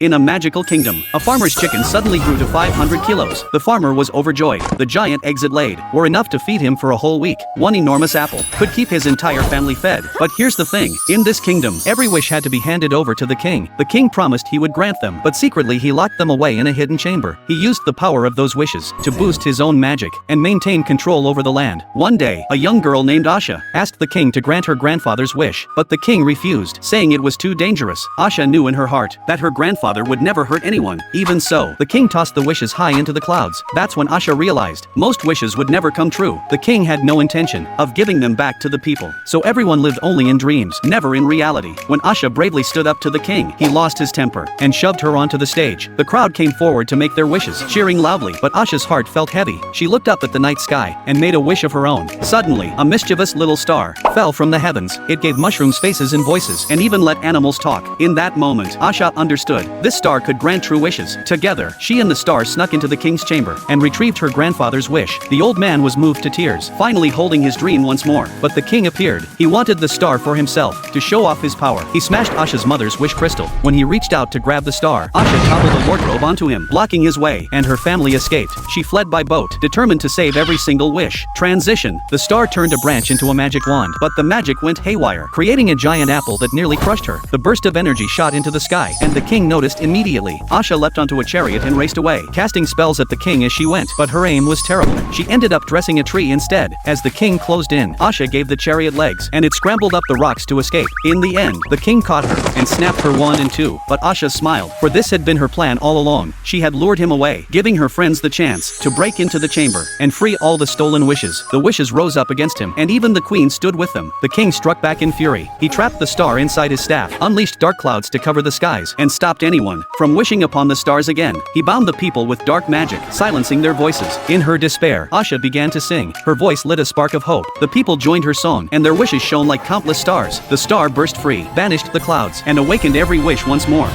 In a magical kingdom, a farmer's chicken suddenly grew to 500 kilos. The farmer was overjoyed. The giant eggs it laid were enough to feed him for a whole week. One enormous apple could keep his entire family fed. But here's the thing, in this kingdom, every wish had to be handed over to the king. The king promised he would grant them, but secretly he locked them away in a hidden chamber. He used the power of those wishes to boost his own magic and maintain control over the land. One day, a young girl named Asha asked the king to grant her grandfather's wish, but the king refused, saying it was too dangerous. Asha knew in her heart that her grandfather would never hurt anyone. Even so, the king tossed the wishes high into the clouds. That's when Asha realized most wishes would never come true. The king had no intention of giving them back to the people, so everyone lived only in dreams, never in reality. When Asha bravely stood up to the king, he lost his temper and shoved her onto the stage. The crowd came forward to make their wishes, cheering loudly, but Asha's heart felt heavy. She looked up at the night sky and made a wish of her own. Suddenly, a mischievous little star fell from the heavens. It gave mushrooms faces and voices, and even let animals talk. In that moment, Asha understood this star could grant true wishes. Together, she and the star snuck into the king's chamber and retrieved her grandfather's wish. The old man was moved to tears, finally holding his dream once more. But the king appeared. He wanted the star for himself, to show off his power. He smashed Asha's mother's wish crystal. When he reached out to grab the star, Asha toppled a wardrobe onto him, blocking his way, and her family escaped. She fled by boat, determined to save every single wish. Transition. The star turned a branch into a magic wand, but the magic went haywire, creating a giant apple that nearly crushed her. The burst of energy shot into the sky, and the king noticed immediately. Asha leapt onto a chariot and raced away, casting spells at the king as she went, but her aim was terrible. She ended up dressing a tree instead. As the king closed in, Asha gave the chariot legs, and it scrambled up the rocks to escape. In the end, the king caught her and snapped her wand in two, but Asha smiled, for this had been her plan all along. She had lured him away, giving her friends the chance to break into the chamber and free all the stolen wishes. The wishes rose up against him, and even the queen stood with them. The king struck back in fury. He trapped the star inside his staff, unleashed dark clouds to cover the skies, and stopped anyone from wishing upon the stars again. He bound the people with dark magic, silencing their voices. In her despair, Asha began to sing. Her voice lit a spark of hope. The people joined her song, and their wishes shone like countless stars. The star burst free, banished the clouds, and awakened every wish once more.